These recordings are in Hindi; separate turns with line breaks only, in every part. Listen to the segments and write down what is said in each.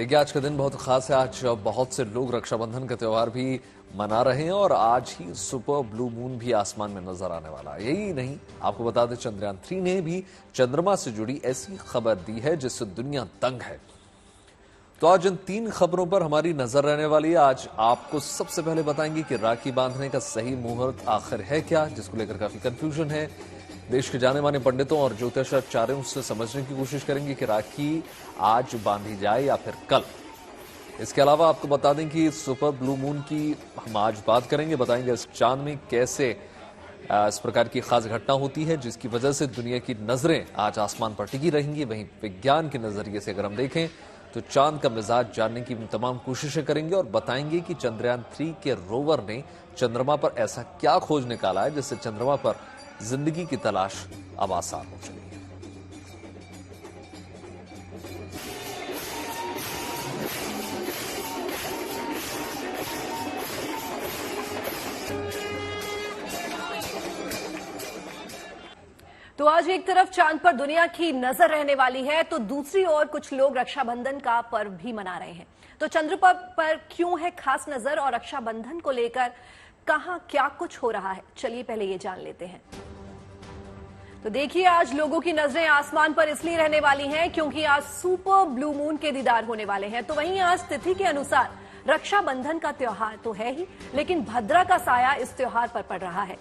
देखिए, आज का दिन बहुत खास है। आज बहुत से लोग रक्षाबंधन का त्यौहार भी मना रहे हैं और आज ही सुपर ब्लू मून भी आसमान में नजर आने वाला है। यही नहीं, आपको बता दें चंद्रयान 3 ने भी चंद्रमा से जुड़ी ऐसी खबर दी है जिससे दुनिया दंग है। तो आज इन 3 खबरों पर हमारी नजर रहने वाली है। आज आपको सबसे पहले बताएंगे कि राखी बांधने का सही मुहूर्त आखिर है क्या, जिसको लेकर काफी कंफ्यूजन है। देश के जाने माने पंडितों और ज्योतिषाचार्यों से समझने की कोशिश करेंगे कि राखी आज बांधी जाए या फिर कल। इसके अलावा आपको बता दें कि सुपर ब्लू मून की हम आज बात करेंगे, बताएंगे इस चांद में कैसे इस प्रकार की खास घटना होती है जिसकी वजह से दुनिया की नजरें आज आसमान पर टिकी रहेंगी। वहीं विज्ञान के नजरिए से अगर हम देखें तो चांद का मिजाज जानने की तमाम कोशिशें करेंगे और बताएंगे कि चंद्रयान 3 के रोवर ने चंद्रमा पर ऐसा क्या खोज निकाला है जिससे चंद्रमा पर जिंदगी की तलाश अब आसान हो चली है।
तो आज एक तरफ चांद पर दुनिया की नजर रहने वाली है तो दूसरी ओर कुछ लोग रक्षाबंधन का पर्व भी मना रहे हैं। तो चंद्रमा पर क्यों है खास नजर और रक्षाबंधन को लेकर कहां क्या कुछ हो रहा है, चलिए पहले ये जान लेते हैं। तो देखिए, आज लोगों की नजरें आसमान पर इसलिए रहने वाली हैं क्योंकि आज सुपर ब्लू मून के दीदार होने वाले हैं। तो वहीं आज तिथि के अनुसार रक्षाबंधन का त्योहार तो है ही, लेकिन भद्रा का साया इस त्योहार पर पड़ रहा है।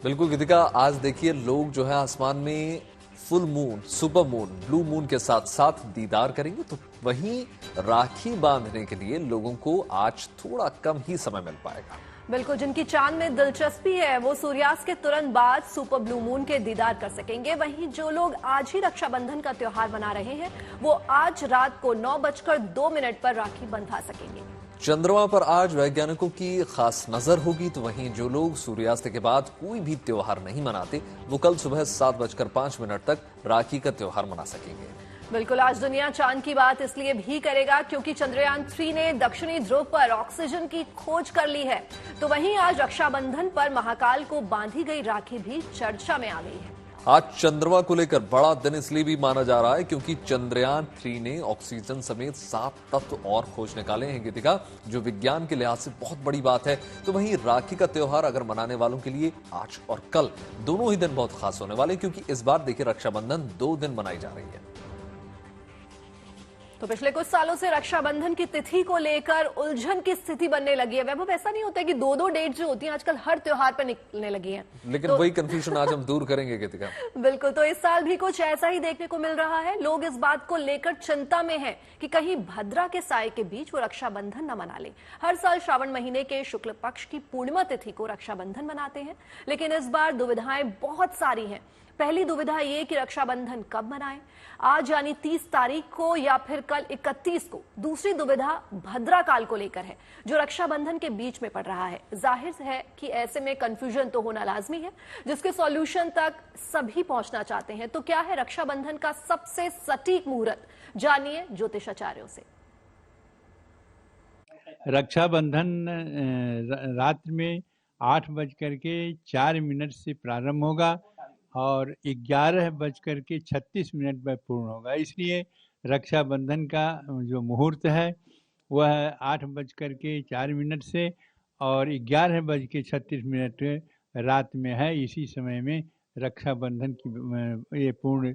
बिल्कुल गीतिका, आज देखिए लोग जो है आसमान में full moon, super moon, blue moon के साथ साथ दीदार करेंगे। तो वहीं राखी बांधने के लिए लोगों को आज थोड़ा कम ही समय मिल पाएगा।
बिल्कुल, जिनकी चांद में दिलचस्पी है वो सूर्यास्त के तुरंत बाद सुपर ब्लू मून के दीदार कर सकेंगे। वहीं जो लोग आज ही रक्षाबंधन का त्योहार मना रहे हैं वो आज रात को 9:02 पर राखी बंधवा सकेंगे।
चंद्रमा पर आज वैज्ञानिकों की खास नजर होगी। तो वहीं जो लोग सूर्यास्त के बाद कोई भी त्योहार नहीं मनाते वो कल सुबह 7:05 तक राखी का त्योहार मना सकेंगे।
बिल्कुल, आज दुनिया चांद की बात इसलिए भी करेगा क्योंकि चंद्रयान 3 ने दक्षिणी ध्रुव पर ऑक्सीजन की खोज कर ली है। तो वहीं आज रक्षाबंधन पर महाकाल को बांधी गई राखी भी चर्चा में आ गई है।
आज चंद्रमा को लेकर बड़ा दिन इसलिए भी माना जा रहा है क्योंकि चंद्रयान 3 ने ऑक्सीजन समेत 7 तत्व और खोज निकाले हैं गीतिका, जो विज्ञान के लिहाज से बहुत बड़ी बात है। तो वहीं राखी का त्योहार अगर मनाने वालों के लिए आज और कल दोनों ही दिन बहुत खास होने वाले, क्योंकि इस बार देखिए रक्षाबंधन 2 दिन मनाई जा रही है।
तो पिछले कुछ सालों से रक्षाबंधन की तिथि को लेकर उलझन की स्थिति बनने लगी है। वैभव, ऐसा नहीं होता है कि 2-2 डेट जो होती हैं आजकल हर त्योहार पर निकलने लगी हैं,
लेकिन वही कंफ्यूजन आज हम दूर करेंगे गीतिका।
बिल्कुल, तो इस साल भी कुछ ऐसा ही देखने को मिल रहा है। लोग इस बात को लेकर चिंता में हैं कि कहीं भद्रा के साए के बीच वो रक्षाबंधन न मना ले। हर साल श्रावण महीने के शुक्ल पक्ष की पूर्णिमा तिथि को रक्षाबंधन मनाते हैं, लेकिन इस बार दुविधाएं बहुत सारी हैं। पहली दुविधा ये कि रक्षाबंधन कब मनाएं, आज यानी 30 तारीख को या फिर कल 31 को। दूसरी दुविधा भद्रा काल को लेकर है जो रक्षाबंधन के बीच में पड़ रहा है। जाहिर है कि ऐसे में कंफ्यूजन तो होना लाजमी है, जिसके सॉल्यूशन तक सभी पहुंचना चाहते हैं। तो क्या है रक्षाबंधन का सबसे सटीक मुहूर्त, जानिए ज्योतिषाचार्यों से।
रक्षाबंधन रात में 8:04 से प्रारंभ होगा और 11:36 पर पूर्ण होगा। इसलिए रक्षाबंधन का जो मुहूर्त है वह 8:04 से और 11:36 रात में है। इसी समय में रक्षाबंधन की ये पूर्ण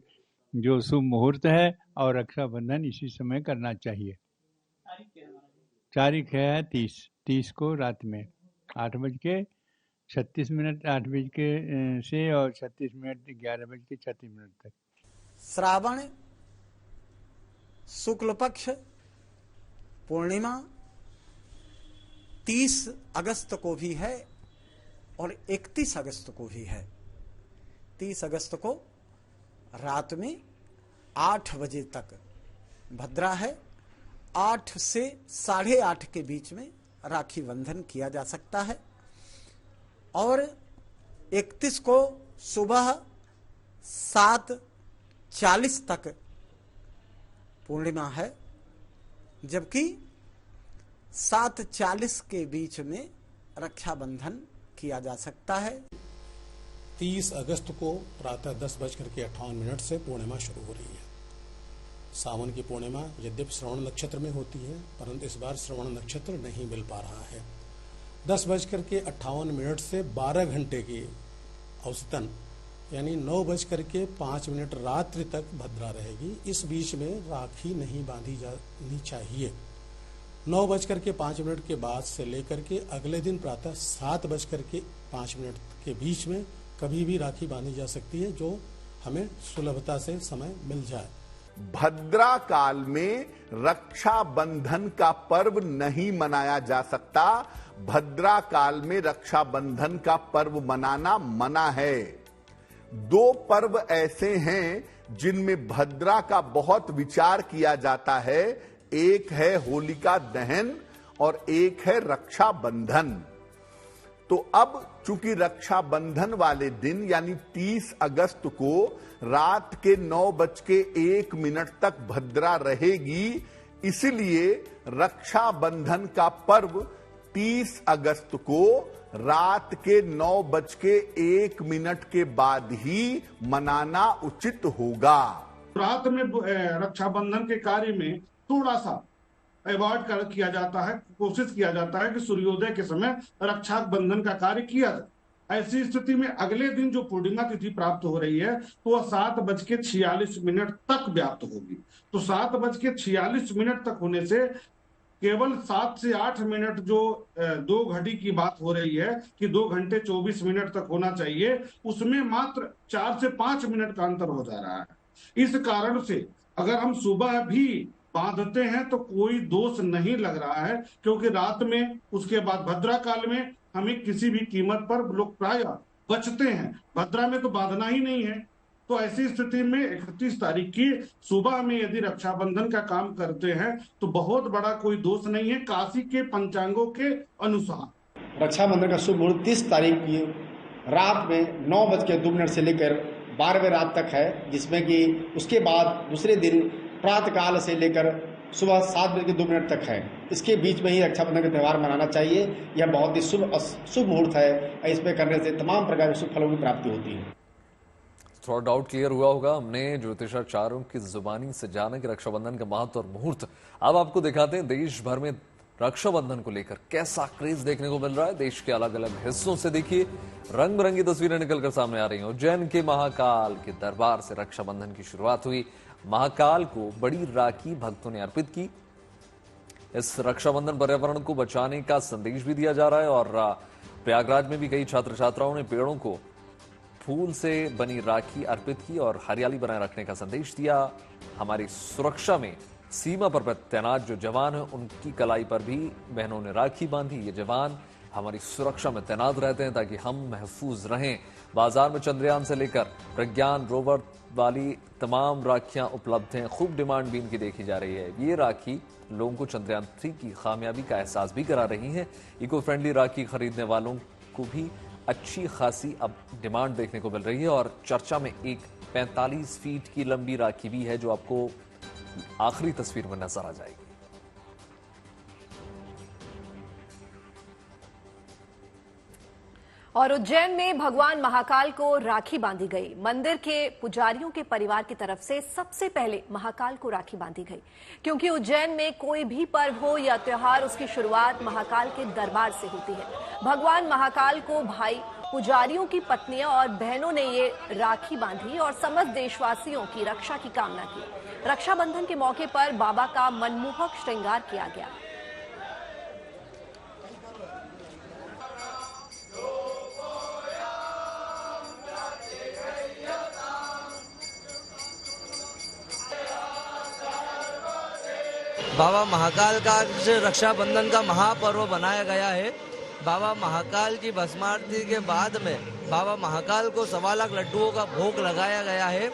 जो शुभ मुहूर्त है और रक्षाबंधन इसी समय करना चाहिए। तारीख है 30 को रात में 8:36 8 से और 36 मिनट 11:36 तक।
श्रावण शुक्ल पक्ष पूर्णिमा 30 अगस्त को भी है और 31 अगस्त को भी है। 30 अगस्त को रात में 8 बजे तक भद्रा है। 8 से 8:30 के बीच में राखी बंधन किया जा सकता है और 31 को सुबह 7:40 तक पूर्णिमा है, जबकि 7:40 के बीच में रक्षाबंधन किया जा सकता है।
30 अगस्त को प्रातः 10:58 से पूर्णिमा शुरू हो रही है। सावन की पूर्णिमा यद्यपि श्रवण नक्षत्र में होती है, परंतु इस बार श्रवण नक्षत्र नहीं मिल पा रहा है। 10:58 से 12 घंटे की औसतन यानी 9:05 रात्रि तक भद्रा रहेगी। इस बीच में राखी नहीं बांधी जानी चाहिए। 9:05 के बाद से लेकर के अगले दिन प्रातः 7:05 के बीच में कभी भी राखी बांधी जा सकती है, जो हमें सुलभता से समय मिल जाए।
भद्रा काल में रक्षाबंधन का पर्व नहीं मनाया जा सकता। भद्रा काल में रक्षाबंधन का पर्व मनाना मना है। 2 पर्व ऐसे हैं जिनमें भद्रा का बहुत विचार किया जाता है। एक है होलिका दहन और एक है रक्षाबंधन। तो अब चूंकि रक्षाबंधन वाले दिन यानी 30 अगस्त को रात के 9:01 तक भद्रा रहेगी, इसलिए रक्षाबंधन का पर्व 30 अगस्त को रात के 9:01 के बाद ही मनाना उचित होगा।
रात में रक्षाबंधन के कार्य में थोड़ा सा अवॉइड किया जाता है, कोशिश किया जाता है कि सूर्योदय के समय रक्षाबंधन का कार्य किया जाए। ऐसी स्थिति में अगले दिन जो पूर्णिमा तिथि प्राप्त हो रही है तो वह 7:46 तक व्याप्त होगी। तो 7:46 तक होने से केवल 7 से 8 मिनट जो 2 घड़ी की बात हो रही है कि 2 घंटे 24 मिनट तक होना चाहिए, उसमें मात्र 4 से 5 मिनट का अंतर हो जा रहा है। इस कारण से अगर हम सुबह भी बांधते हैं तो कोई दोष नहीं लग रहा है, क्योंकि रात में उसके बाद भद्रा काल में हमें किसी भी कीमत पर लोग प्राय बचते हैं। भद्रा में तो बांधना ही नहीं है। तो ऐसी स्थिति में 31 तारीख की सुबह में यदि रक्षाबंधन का काम करते हैं तो बहुत बड़ा कोई दोष नहीं है काशी के पंचांगों के अनुसार।
रक्षाबंधन का शुभ मुहूर्त 30 तारीख की रात में 9:02 से लेकर 12 रात तक है, जिसमें कि उसके बाद दूसरे दिन प्रातः काल से लेकर सुबह 7:02 तक है। इसके बीच में ही रक्षाबंधन का त्यौहार मनाना चाहिए। यह बहुत ही शुभ मुहूर्त है। इसमें करने से तमाम प्रकार के शुभ फलों की प्राप्ति होती है।
थोड़ा डाउट क्लियर हुआ होगा। हमने ज्योतिषाचार्यों की जुबानी से जाना कि रक्षाबंधन का महत्व और मुहूर्त। अब आपको दिखाते हैं देश भर में रक्षाबंधन को लेकर कैसा क्रेज देखने को मिल रहा है। देश के अलग अलग हिस्सों से देखिए रंग बिरंगी तस्वीरें निकलकर सामने आ रही हैं। उज्जैन के महाकाल के दरबार से रक्षाबंधन की शुरुआत हुई। महाकाल को बड़ी राखी भक्तों ने अर्पित की। इस रक्षाबंधन पर्यावरण को बचाने का संदेश भी दिया जा रहा है और प्रयागराज में भी कई छात्र छात्राओं ने पेड़ों को फूल से बनी राखी अर्पित की और हरियाली बनाए रखने का संदेश दिया। हमारी सुरक्षा में सीमा पर तैनात जो जवान हैं उनकी कलाई पर भी बहनों ने राखी बांधी। ये जवान हमारी सुरक्षा में तैनात रहते हैं ताकि हम महफूज रहें। बाजार में चंद्रयान से लेकर प्रज्ञान रोवर वाली तमाम राखियां उपलब्ध हैं। खूब डिमांड भी इनकी देखी जा रही है। ये राखी लोगों को चंद्रयान 3 की कामयाबी का एहसास भी करा रही हैं। इको फ्रेंडली राखी खरीदने वालों को भी अच्छी खासी अब डिमांड देखने को मिल रही है और चर्चा में एक 45 फीट की लंबी राखी भी है जो आपको आखिरी तस्वीर में नजर आ जाएगी।
और उज्जैन में भगवान महाकाल को राखी बांधी गई। मंदिर के पुजारियों के परिवार की तरफ से सबसे पहले महाकाल को राखी बांधी गई, क्योंकि उज्जैन में कोई भी पर्व हो या त्योहार उसकी शुरुआत महाकाल के दरबार से होती है। भगवान महाकाल को भाई पुजारियों की पत्नियां और बहनों ने ये राखी बांधी और समस्त देशवासियों की रक्षा की कामना की। रक्षाबंधन के मौके पर बाबा का मनमोहक श्रृंगार किया गया।
बाबा महाकाल का रक्षाबंधन का महापर्व बनाया गया है। बाबा महाकाल की भस्मारती के बाद में बाबा महाकाल को 1.25 लाख लड्डुओं का भोग लगाया गया है।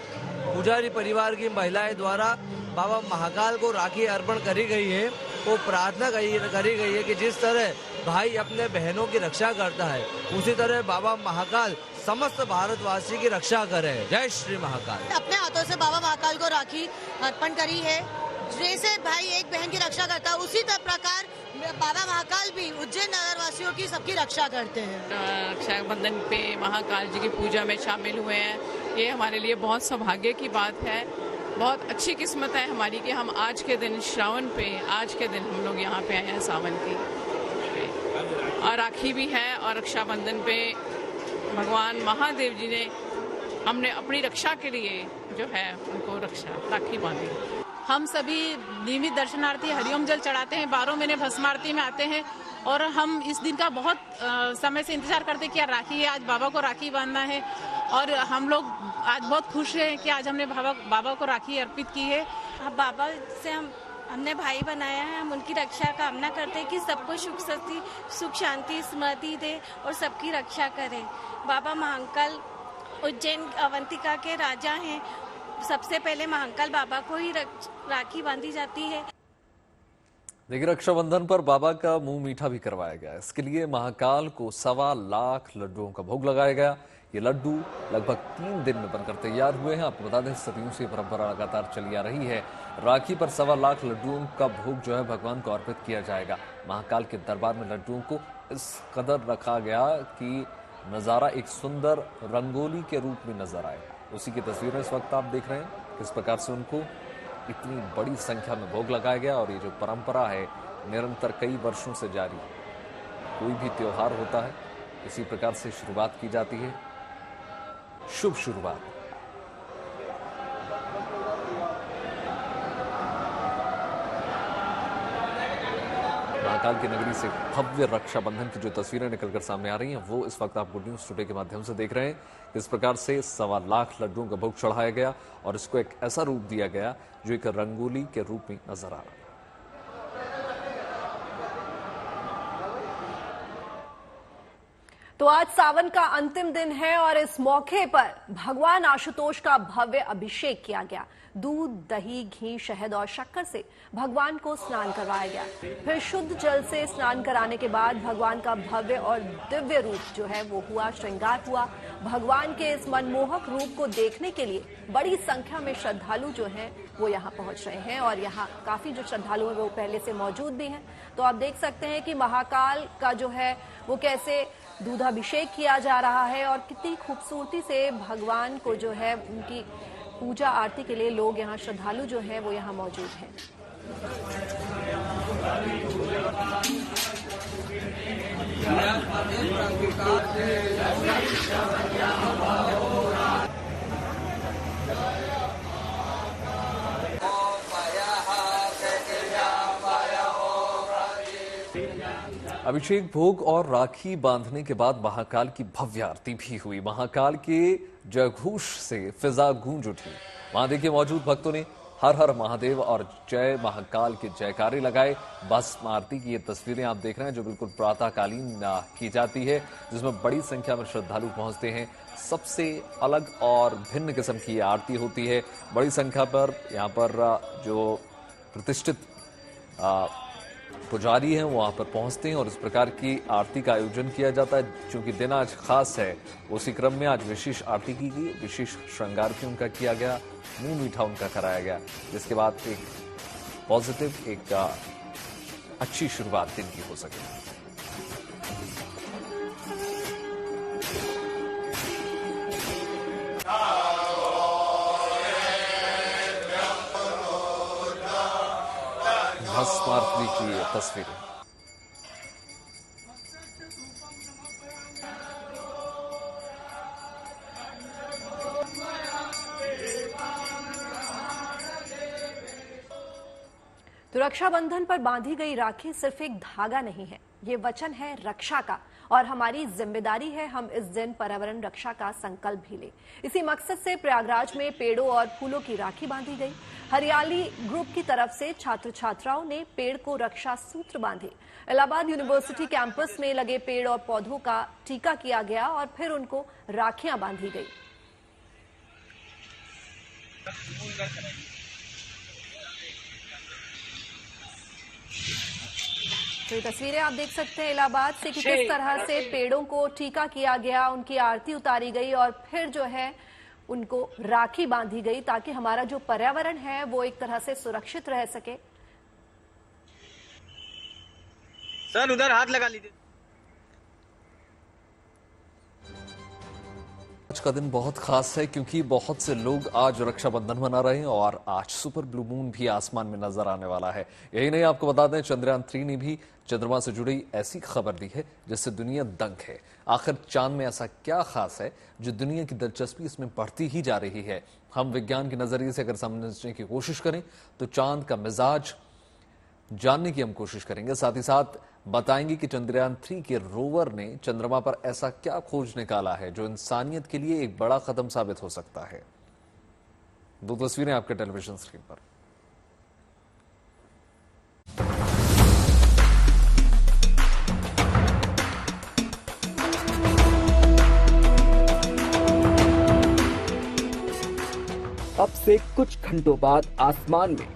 पुजारी परिवार की महिलाएं द्वारा बाबा महाकाल को राखी अर्पण करी गई है। वो प्रार्थना करी गई है कि जिस तरह भाई अपने बहनों की रक्षा करता है उसी तरह बाबा महाकाल समस्त भारतवासी की रक्षा करे। जय श्री महाकाल।
अपने हाथों से बाबा महाकाल को राखी अर्पण करी है। जैसे भाई एक बहन की रक्षा करता है उसी प्रकार बाबा महाकाल भी उज्जैन नगर वासियों की सबकी रक्षा करते हैं।
रक्षाबंधन पे महाकाल जी की पूजा में शामिल हुए हैं। ये हमारे लिए बहुत सौभाग्य की बात है बहुत अच्छी किस्मत है हमारी कि हम आज के दिन श्रावण पे, आज के दिन हम लोग यहाँ पे आए हैं सावन की और राखी भी है। और रक्षाबंधन पे भगवान महादेव जी ने हमने अपनी रक्षा के लिए जो है उनको राखी बांधी।
हम सभी नियमित दर्शनार्थी हरिओम जल चढ़ाते हैं, 12 महीने भस्मारती में आते हैं और हम इस दिन का बहुत समय से इंतजार करते हैं कि यार राखी है, आज बाबा को राखी बांधना है। और हम लोग आज बहुत खुश हैं कि आज हमने बाबा को राखी अर्पित की है।
बाबा से हमने भाई बनाया है, हम उनकी रक्षा कामना करते हैं कि सबको सुख शांति स्मृति दे और सबकी रक्षा करे। बाबा महाकाल उज्जैन अवंतिका के राजा हैं, सबसे पहले महाकाल बाबा को ही राखी बांधी जाती है।
देखिए, रक्षाबंधन पर बाबा का मुंह मीठा भी करवाया गया। इसके लिए महाकाल को 1.25 लाख लड्डुओं का भोग लगाया गया। ये लड्डू लगभग 3 दिन में बनकर तैयार हुए हैं। आपको बता दें, सदियों से परंपरा लगातार चली आ रही है। राखी पर 1.25 लाख लड्डुओं का भोग जो है भगवान को अर्पित किया जाएगा। महाकाल के दरबार में लड्डुओं को इस कदर रखा गया कि नजारा एक सुंदर रंगोली के रूप में नजर आए। उसी की तस्वीरें इस वक्त आप देख रहे हैं किस प्रकार से उनको इतनी बड़ी संख्या में भोग लगाया गया। और ये जो परंपरा है निरंतर कई वर्षों से जारी, कोई भी त्योहार होता है इसी प्रकार से शुरुआत की जाती है, शुभ शुरुआत। महाकाल की नगरी से भव्य रक्षाबंधन की जो तस्वीरें निकलकर सामने आ रही हैं वो इस वक्त आप गुड न्यूज टुडे के माध्यम से देख रहे हैं। इस प्रकार से 1.25 लाख लड्डुओं का भोग चढ़ाया गया और इसको एक ऐसा रूप दिया गया जो एक रंगोली के रूप में नजर आ रहा है।
तो आज सावन का अंतिम दिन है और इस मौके पर भगवान आशुतोष का भव्य अभिषेक किया गया। दूध, दही, घी, शहद और शक्कर से भगवान को स्नान करवाया गया। फिर शुद्ध जल से स्नान कराने के बाद भगवान का भव्य और दिव्य रूप जो है वो हुआ, श्रृंगार हुआ। भगवान के इस मनमोहक रूप को देखने के लिए बड़ी संख्या में श्रद्धालु जो हैं वो यहाँ पहुंच रहे हैं और यहाँ काफी जो श्रद्धालु हैं वो पहले से मौजूद भी हैं। तो आप देख सकते हैं कि महाकाल का जो है वो कैसे दूधाभिषेक किया जा रहा है और कितनी खूबसूरती से भगवान को जो है उनकी पूजा आरती के लिए लोग यहाँ श्रद्धालु जो हैं वो यहाँ मौजूद हैं।
अभिषेक भोग और राखी बांधने के बाद महाकाल की भव्य आरती भी हुई। महाकाल के जयघोष से फिजा गूंज उठी। वहां देखिए मौजूद भक्तों ने हर हर महादेव और जय महाकाल के जयकारे लगाए। भस्म आरती की ये तस्वीरें आप देख रहे हैं जो बिल्कुल प्रातःकालीन की जाती है, जिसमें बड़ी संख्या में श्रद्धालु पहुंचते हैं। सबसे अलग और भिन्न किस्म की ये आरती होती है। बड़ी संख्या पर यहाँ पर जो प्रतिष्ठित पुजारी हैं वहां पर पहुंचते हैं और इस प्रकार की आरती का आयोजन किया जाता है। चूंकि दिन आज खास है, उसी क्रम में आज विशेष आरती की गई, विशेष श्रृंगार भी उनका किया गया, मुंह मीठा उनका कराया गया, जिसके बाद एक पॉजिटिव, एक अच्छी शुरुआत दिन की हो सके। भस्म आरती की तस्वीरें।
तो रक्षाबंधन पर बांधी गई राखी सिर्फ एक धागा नहीं है, ये वचन है रक्षा का और हमारी जिम्मेदारी है हम इस दिन पर्यावरण रक्षा का संकल्प भी लें। इसी मकसद से प्रयागराज में पेड़ों और फूलों की राखी बांधी गई। हरियाली ग्रुप की तरफ से छात्र छात्राओं ने पेड़ को रक्षा सूत्र बांधे। इलाहाबाद यूनिवर्सिटी कैंपस में लगे पेड़ और पौधों का टीका किया गया और फिर उनको राखियां बांधी गई। तो ये तस्वीरें आप देख सकते हैं इलाहाबाद से कि किस तरह से पेड़ों को टीका किया गया, उनकी आरती उतारी गई और फिर जो है उनको राखी बांधी गई ताकि हमारा जो पर्यावरण है वो एक तरह से सुरक्षित रह सके।
सर उधर हाथ लगा लीजिए।
आज का दिन बहुत खास है क्योंकि बहुत से लोग आज रक्षाबंधन मना रहे हैं और आज सुपर ब्लू मून भी आसमान में नजर आने वाला है। यही नहीं, आपको बता दें चंद्रयान 3 ने भी चंद्रमा से जुड़ी ऐसी खबर दी है जिससे दुनिया दंग है। आखिर चांद में ऐसा क्या खास है जो दुनिया की दिलचस्पी इसमें बढ़ती ही जा रही है। हम विज्ञान के नजरिए से अगर समझने की कोशिश करें तो चांद का मिजाज जानने की हम कोशिश करेंगे। साथ ही साथ बताएंगे कि चंद्रयान 3 के रोवर ने चंद्रमा पर ऐसा क्या खोज निकाला है जो इंसानियत के लिए एक बड़ा कदम साबित हो सकता है। दो तस्वीरें आपके टेलीविजन स्क्रीन पर।
अब से कुछ घंटों बाद आसमान में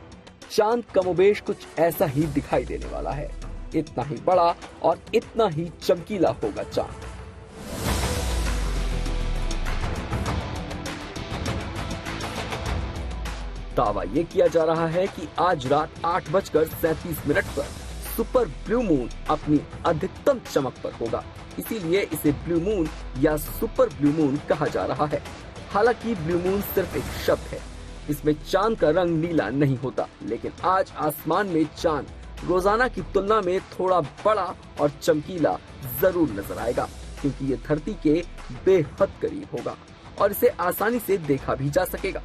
चांद कमोबेश कुछ ऐसा ही दिखाई देने वाला है। इतना ही बड़ा और इतना ही चमकीला होगा चांद। दावा यह किया जा रहा है कि आज रात 8:37 पर सुपर ब्लू मून अपनी अधिकतम चमक पर होगा। इसीलिए इसे ब्लू मून या सुपर ब्लू मून कहा जा रहा है। हालांकि ब्लू मून सिर्फ एक शब्द है, इसमें चांद का रंग नीला नहीं होता, लेकिन आज आसमान में चांद रोजाना की तुलना में थोड़ा बड़ा और चमकीला जरूर नजर आएगा, क्योंकि ये धरती के बेहद करीब होगा और इसे आसानी से देखा भी जा सकेगा।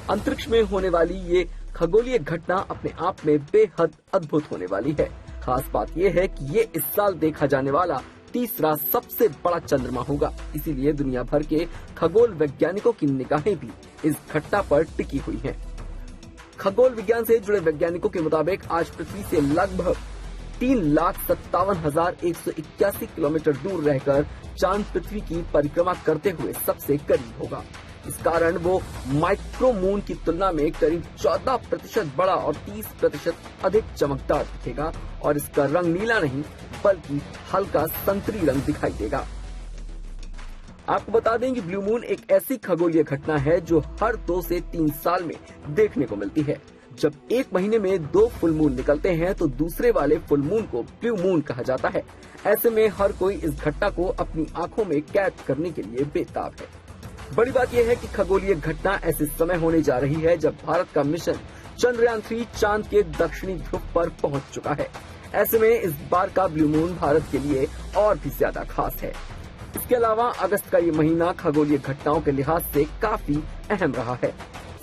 अंतरिक्ष में होने वाली ये खगोलीय घटना अपने आप में बेहद अद्भुत होने वाली है। खास बात यह है कि ये इस साल देखा जाने वाला तीसरा सबसे बड़ा चंद्रमा होगा। इसीलिए दुनिया भर के खगोल वैज्ञानिकों की निगाहें भी इस घटना पर टिकी हुई हैं। खगोल विज्ञान से जुड़े वैज्ञानिकों के मुताबिक आज पृथ्वी से लगभग 3,57,181 किलोमीटर दूर रहकर चांद पृथ्वी की परिक्रमा करते हुए सबसे करीब होगा। इस कारण वो माइक्रो मून की तुलना में करीब 14% बड़ा और 30% अधिक चमकदार दिखेगा और इसका रंग नीला नहीं बल्कि हल्का संतरी रंग दिखाई देगा। आपको बता दें कि ब्लू मून एक ऐसी खगोलीय घटना है जो हर 2 से 3 साल में देखने को मिलती है। जब एक महीने में 2 फुल मून निकलते हैं तो दूसरे वाले फुल मून को ब्लू मून कहा जाता है। ऐसे में हर कोई इस घटना को अपनी आंखों में कैद करने के लिए बेताब है। बड़ी बात यह है कि खगोलीय घटना ऐसे समय होने जा रही है जब भारत का मिशन चंद्रयान 3 चांद के दक्षिणी ध्रुव पर पहुंच चुका है। ऐसे में इस बार का ब्लू मून भारत के लिए और भी ज्यादा खास है। इसके अलावा अगस्त का ये महीना खगोलीय घटनाओं के लिहाज से काफी अहम रहा है।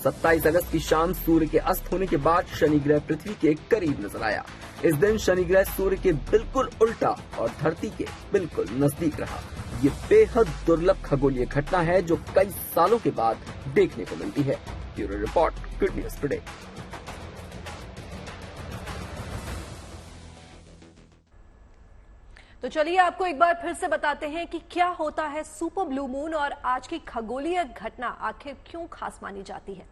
27 अगस्त की शाम सूर्य के अस्त होने के बाद शनि ग्रह पृथ्वी के करीब नजर आया। इस दिन शनि ग्रह सूर्य के बिल्कुल उल्टा और धरती के बिल्कुल नजदीक रहा। ये बेहद दुर्लभ खगोलीय घटना है जो कई सालों के बाद देखने को मिलती है। Bureau report, good news today.
तो चलिए आपको एक बार फिर से बताते हैं कि क्या होता है सुपर ब्लू मून और आज की खगोलीय घटना आखिर क्यों खास मानी जाती है।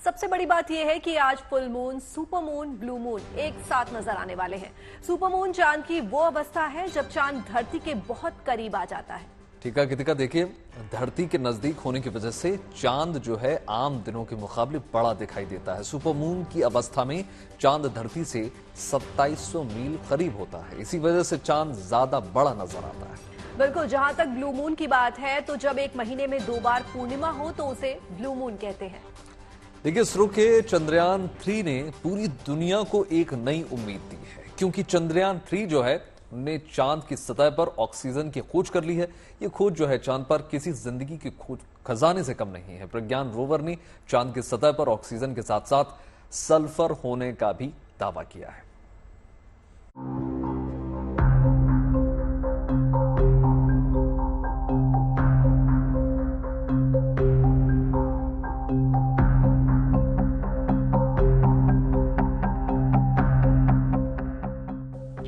सबसे बड़ी बात यह है कि आज full moon, super moon, blue moon एक साथ नजर आने वाले हैं। सुपर मून चांद की वो अवस्था है जब चांद धरती के बहुत करीब आ जाता है।
टीका कृतिका देखिए, धरती के नजदीक होने की वजह से चांद जो है आम दिनों के मुकाबले बड़ा दिखाई देता है। सुपर मून की अवस्था में चांद धरती से 2700 मील करीब होता है। इसी वजह से चांद ज्यादा बड़ा नजर आता है।
बिल्कुल, जहां तक ब्लू मून की बात है तो जब एक महीने में 2 बार पूर्णिमा हो तो उसे ब्लू मून कहते हैं।
देखिए, इसरो के चंद्रयान 3 ने पूरी दुनिया को एक नई उम्मीद दी है, क्योंकि चंद्रयान 3 जो है ने चांद की सतह पर ऑक्सीजन की खोज कर ली है। ये खोज जो है चांद पर किसी जिंदगी की खोज खजाने से कम नहीं है। प्रज्ञान रोवर ने चांद की सतह पर ऑक्सीजन के साथ साथ सल्फर होने का भी दावा किया है।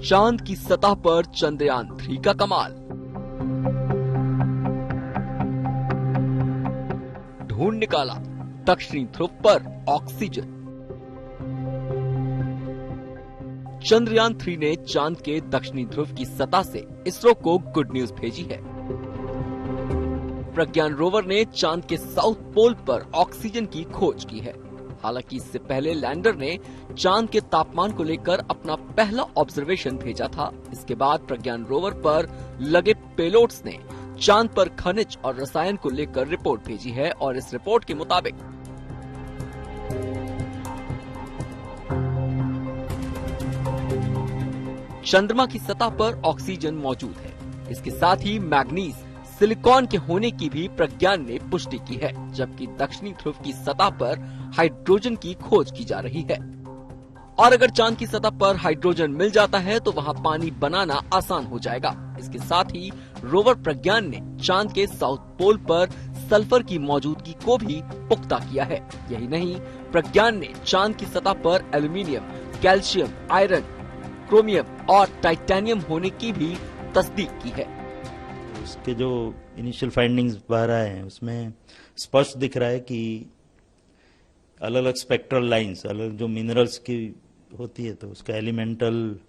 चांद की सतह पर चंद्रयान 3 का कमाल। ढूंढ निकाला दक्षिणी ध्रुव पर ऑक्सीजन। चंद्रयान 3 ने चांद के दक्षिणी ध्रुव की सतह से इसरो को गुड न्यूज भेजी है। प्रज्ञान रोवर ने चांद के साउथ पोल पर ऑक्सीजन की खोज की है। हालांकि इससे पहले लैंडर ने चांद के तापमान को लेकर अपना पहला ऑब्जर्वेशन भेजा था। इसके बाद प्रज्ञान रोवर पर लगे पेलोड्स ने चांद पर खनिज और रसायन को लेकर रिपोर्ट भेजी है और इस रिपोर्ट के मुताबिक चंद्रमा की सतह पर ऑक्सीजन मौजूद है। इसके साथ ही मैग्नीज, सिलिकॉन के होने की भी प्रज्ञान ने पुष्टि की है, जबकि दक्षिणी ध्रुव की सतह पर हाइड्रोजन की खोज की जा रही है। और अगर चांद की सतह पर हाइड्रोजन मिल जाता है तो वहां पानी बनाना आसान हो जाएगा। इसके साथ ही रोवर प्रज्ञान ने चांद के साउथ पोल पर सल्फर की मौजूदगी को भी पुख्ता किया है। यही नहीं, प्रज्ञान ने चांद की सतह पर एल्यूमिनियम, कैल्शियम, आयरन, क्रोमियम और टाइटेनियम होने की भी तस्दीक की है।
उसके जो इनिशियल फाइंडिंग्स बाहर आए हैं उसमें स्पष्ट दिख रहा है कि अलग अलग स्पेक्ट्रल लाइंस, अलग जो मिनरल्स की होती है तो उसका एलिमेंटल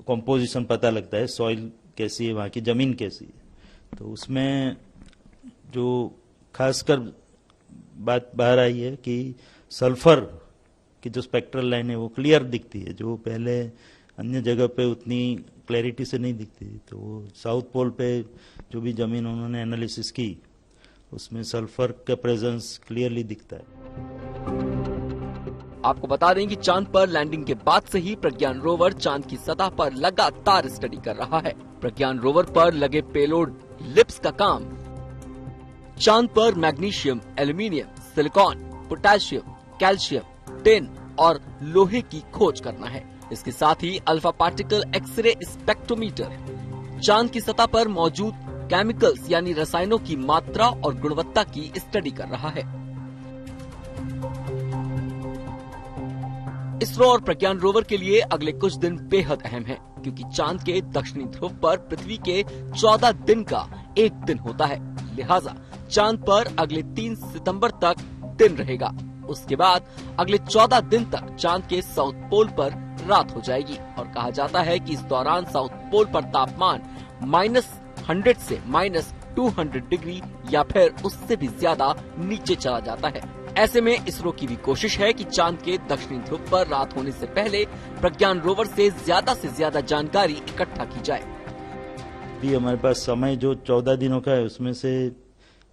कंपोजिशन पता लगता है, सॉइल कैसी है, वहाँ की जमीन कैसी है। तो उसमें जो खासकर बात बाहर आई है कि सल्फर की जो स्पेक्ट्रल लाइन है वो क्लियर दिखती है, जो पहले अन्य जगह पे उतनी क्लैरिटी से नहीं दिखती। तो वो साउथ पोल पे जो भी जमीन उन्होंने एनालिसिस की उसमें सल्फर का प्रेजेंस क्लियरली दिखता है।
आपको बता दें कि चांद पर लैंडिंग के बाद से ही प्रज्ञान रोवर चांद की सतह पर लगातार स्टडी कर रहा है। प्रज्ञान रोवर पर लगे पेलोड लिप्स का काम चांद पर magnesium, aluminium, silicon, potassium, calcium, tin और लोहे की खोज करना है। इसके साथ ही अल्फा पार्टिकल एक्सरे स्पेक्ट्रोमीटर चांद की सतह पर मौजूद केमिकल्स यानी रसायनों की मात्रा और गुणवत्ता की स्टडी कर रहा है। इसरो और प्रज्ञान रोवर के लिए अगले कुछ दिन बेहद अहम हैं, क्योंकि चांद के दक्षिणी ध्रुव पर पृथ्वी के 14 दिन का एक दिन होता है। लिहाजा चांद पर अगले 3 सितंबर तक दिन रहेगा। उसके बाद अगले 14 दिन तक चांद के साउथ पोल पर रात हो जाएगी और कहा जाता है कि इस दौरान साउथ पोल पर तापमान -100 से -200 डिग्री या फिर उससे भी ज्यादा नीचे चला जाता है। ऐसे में इसरो की भी कोशिश है कि चांद के दक्षिणी ध्रुव पर रात होने से पहले प्रज्ञान रोवर से ज्यादा जानकारी इकट्ठा की जाए।
भी हमारे पास समय जो 14 दिनों का है उसमें से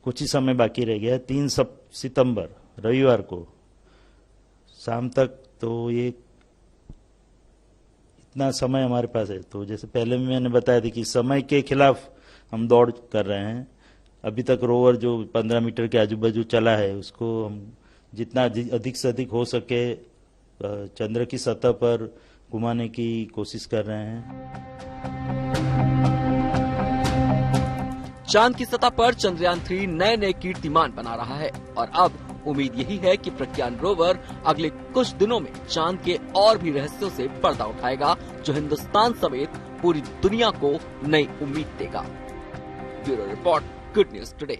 कुछ ही समय बाकी रह गया है। 3 सितंबर रविवार को शाम तक तो ये इतना समय हमारे पास है। तो जैसे पहले भी मैंने बताया था कि समय के खिलाफ हम दौड़ कर रहे हैं। अभी तक रोवर जो 15 मीटर के आजू बाजू चला है उसको हम जितना अधिक से अधिक हो सके चंद्र की सतह पर घुमाने की कोशिश कर रहे हैं।
चांद की सतह पर चंद्रयान 3 नए कीर्तिमान बना रहा है और अब उम्मीद यही है कि प्रज्ञान रोवर अगले कुछ दिनों में चांद के और भी रहस्यों से पर्दा उठाएगा, जो हिंदुस्तान समेत पूरी दुनिया को नई उम्मीद देगा। Bureau report, good news today.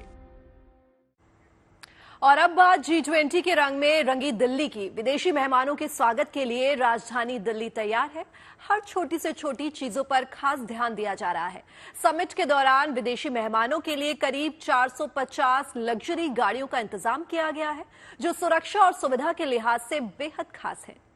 और अब बात G20 के रंग में रंगी दिल्ली की। विदेशी मेहमानों के स्वागत के लिए राजधानी दिल्ली तैयार है। हर छोटी से छोटी चीजों पर खास ध्यान दिया जा रहा है। समिट के दौरान विदेशी मेहमानों के लिए करीब 450 लग्जरी गाड़ियों का इंतजाम किया गया है, जो सुरक्षा और सुविधा के लिहाज से बेहद खास है।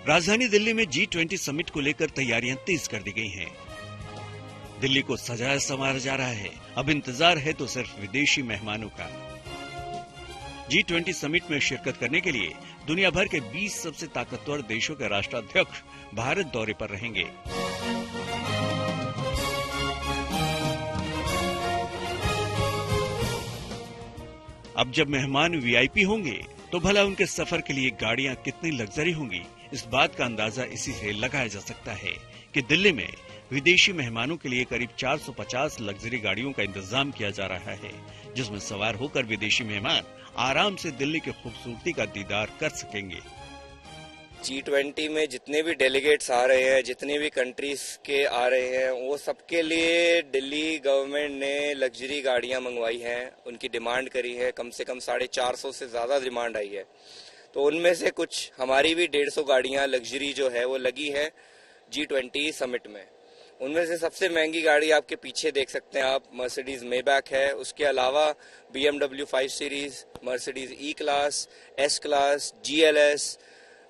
राजधानी दिल्ली में G20 समिट को लेकर तैयारियां तेज कर दी गई हैं। दिल्ली को सजाया संवारा जा रहा है। अब इंतजार है तो सिर्फ विदेशी मेहमानों का। G20 समिट में शिरकत करने के लिए दुनिया भर के 20 सबसे ताकतवर देशों के राष्ट्राध्यक्ष भारत दौरे पर रहेंगे। अब जब मेहमान VIP होंगे तो भला उनके सफर के लिए गाड़ियां कितनी लग्जरी होंगी, इस बात का अंदाजा इसी से लगाया जा सकता है कि दिल्ली में विदेशी मेहमानों के लिए करीब 450 लग्जरी गाड़ियों का इंतजाम किया जा रहा है, जिसमें सवार होकर विदेशी मेहमान आराम से दिल्ली की खूबसूरती का दीदार कर सकेंगे।
G20 में जितने भी डेलीगेट्स आ रहे हैं, जितने भी कंट्रीज के आ रहे हैं, वो सबके लिए दिल्ली गवर्नमेंट ने लग्जरी गाड़ियां मंगवाई हैं, उनकी डिमांड करी है। कम से कम 450 से ज़्यादा डिमांड आई है। तो उनमें से कुछ हमारी भी 150 गाड़ियां लग्जरी जो है वो लगी है G20 समिट में। उनमें से सबसे महंगी गाड़ी आपके पीछे देख सकते हैं आप, मर्सिडीज मेबैक है। उसके अलावा BMW 5 series, Mercedes E class, S class, GLS,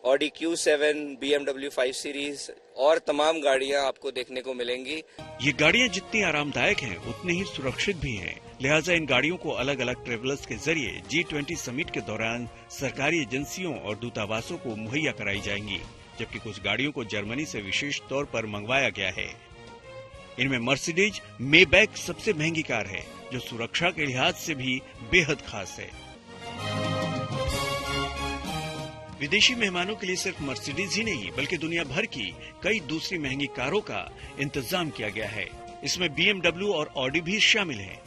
Audi Q7, BMW 5 series और तमाम गाड़ियां आपको देखने को मिलेंगी।
ये गाड़ियां जितनी आरामदायक हैं, उतनी ही सुरक्षित भी हैं। लिहाजा इन गाड़ियों को अलग अलग ट्रेवलर्स के जरिए G20 समिट के दौरान सरकारी एजेंसियों और दूतावासों को मुहैया कराई जाएंगी, जबकि कुछ गाड़ियों को जर्मनी से विशेष तौर पर मंगवाया गया है। इनमें मर्सिडीज मेबैक सबसे महंगी कार है, जो सुरक्षा के लिहाज से भी बेहद खास है। विदेशी मेहमानों के लिए सिर्फ मर्सिडीज ही नहीं, बल्कि दुनिया भर की कई दूसरी महंगी कारों का इंतजाम किया गया है। इसमें BMW और ऑडी भी शामिल हैं।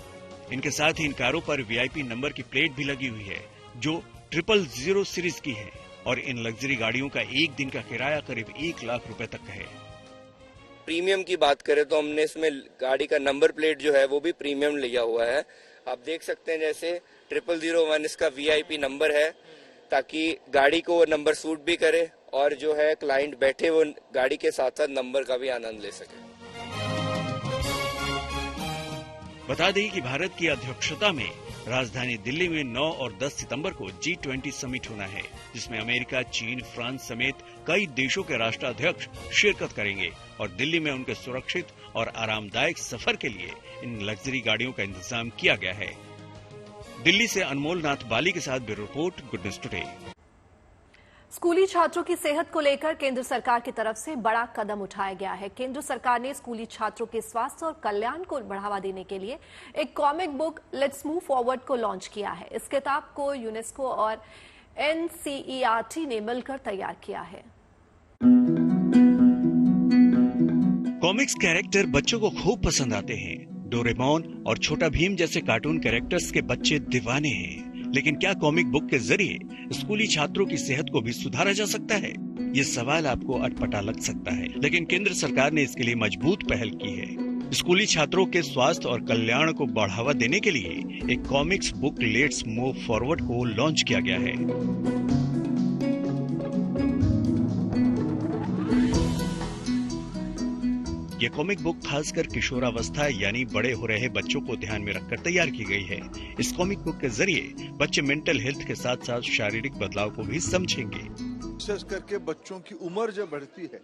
इनके साथ ही इन कारों पर VIP नंबर की प्लेट भी लगी हुई है, जो 000 सीरीज की है। और इन लग्जरी गाड़ियों का एक दिन का किराया करीब 1 लाख रुपए तक है।
प्रीमियम की बात करें तो हमने इसमें गाड़ी का नंबर प्लेट जो है वो भी प्रीमियम लिया हुआ है। आप देख सकते हैं जैसे 0001 इसका VIP नंबर है, ताकि गाड़ी को वो नंबर सूट भी करे और जो है क्लाइंट बैठे वो गाड़ी के साथ साथ नंबर का भी आनंद ले सके।
बता दें कि भारत की अध्यक्षता में राजधानी दिल्ली में 9 और 10 सितंबर को G20 समिट होना है, जिसमें अमेरिका, चीन, फ्रांस समेत कई देशों के राष्ट्राध्यक्ष शिरकत करेंगे और दिल्ली में उनके सुरक्षित और आरामदायक सफर के लिए इन लग्जरी गाड़ियों का इंतजाम किया गया है। दिल्ली से अनमोल नाथ बाली के साथ bureau report, good news today.
स्कूली छात्रों की सेहत को लेकर केंद्र सरकार की तरफ से बड़ा कदम उठाया गया है। केंद्र सरकार ने स्कूली छात्रों के स्वास्थ्य और कल्याण को बढ़ावा देने के लिए एक comic book let's move forward को लॉन्च किया है। इस किताब को यूनेस्को और NCERT ने मिलकर तैयार किया है।
कॉमिक्स कैरेक्टर बच्चों को खूब पसंद आते हैं। डोरेमोन और छोटा भीम जैसे कार्टून कैरेक्टर्स के बच्चे दीवाने हैं। लेकिन क्या कॉमिक बुक के जरिए स्कूली छात्रों की सेहत को भी सुधारा जा सकता है? ये सवाल आपको अटपटा लग सकता है, लेकिन केंद्र सरकार ने इसके लिए मजबूत पहल की है। स्कूली छात्रों के स्वास्थ्य और कल्याण को बढ़ावा देने के लिए एक comics book let's move forward को लॉन्च किया गया है। ये कॉमिक बुक खासकर किशोरावस्था यानी बड़े हो रहे बच्चों को ध्यान में रखकर तैयार की गई है। इस कॉमिक बुक के जरिए बच्चे मेंटल हेल्थ के साथ साथ शारीरिक बदलाव को भी समझेंगे।
विशेष करके बच्चों की उम्र जब बढ़ती है,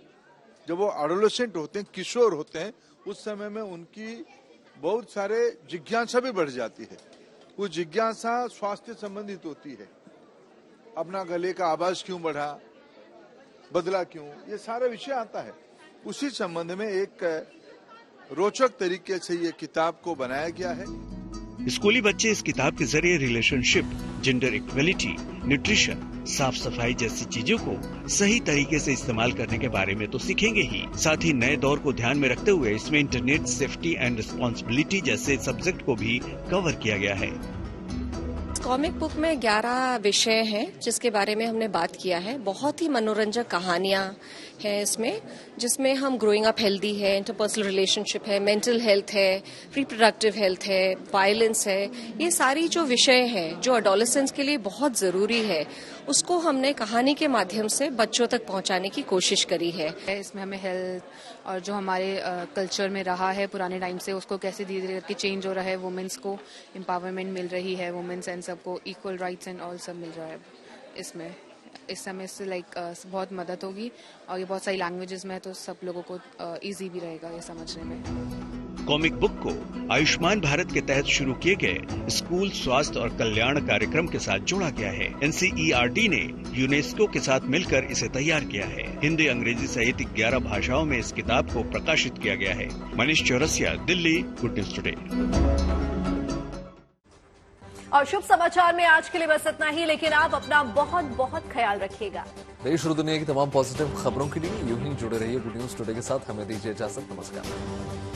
जब वो एडोलेसेंट होते हैं, किशोर होते हैं, उस समय में उनकी बहुत सारे जिज्ञासा भी बढ़ जाती है। वो जिज्ञासा स्वास्थ्य संबंधित होती है। अपना गले का आवाज क्यों बढ़ा, बदला क्यों, ये सारा विषय आता है। उसी संबंध में एक रोचक तरीके से ये किताब को बनाया गया है।
स्कूली बच्चे इस किताब के जरिए रिलेशनशिप, जेंडर इक्वलिटी, न्यूट्रिशन, साफ सफाई जैसी चीजों को सही तरीके से इस्तेमाल करने के बारे में तो सीखेंगे ही, साथ ही नए दौर को ध्यान में रखते हुए इसमें इंटरनेट सेफ्टी एंड रिस्पॉन्सिबिलिटी जैसे सब्जेक्ट को भी कवर किया गया है।
कॉमिक बुक में 11 विषय हैं जिसके बारे में हमने बात किया है। बहुत ही मनोरंजक कहानियां हैं इसमें, जिसमें हम ग्रोइंग अप हेल्दी है, इंटरपर्सनल रिलेशनशिप है, मेंटल हेल्थ है, रिप्रोडक्टिव हेल्थ है, वायलेंस है, ये सारी जो विषय हैं जो एडोलेसेंस के लिए बहुत जरूरी है, उसको हमने कहानी के माध्यम से बच्चों तक पहुंचाने की कोशिश करी है।
इसमें हमें हेल्थ और जो हमारे कल्चर में रहा है पुराने टाइम से, उसको कैसे धीरे धीरे करके चेंज हो रहा है, वुमेन्स को एम्पावरमेंट मिल रही है, वुमेन्स एंड सबको इक्वल राइट्स एंड ऑल सब मिल रहा है इसमें। इस समय से बहुत मदद होगी और ये बहुत सारी लैंग्वेजेस में है, तो सब लोगों को इजी भी रहेगा ये समझने में।
कॉमिक बुक को आयुष्मान भारत के तहत शुरू किए गए स्कूल स्वास्थ्य और कल्याण कार्यक्रम के साथ जोड़ा गया है। NCERT ने यूनेस्को के साथ मिलकर इसे तैयार किया है। हिंदी, अंग्रेजी सहित 11 भाषाओं में इस किताब को प्रकाशित किया गया है। Manish Chaurasia, Delhi, good news today.
और शुभ समाचार में आज के लिए बस इतना ही, लेकिन आप अपना बहुत बहुत ख्याल रखिएगा।
देश और दुनिया की तमाम पॉजिटिव खबरों के लिए यूं ही जुड़े रहिए गुड न्यूज टुडे के साथ। हमें दीजिए इजाजत, नमस्कार।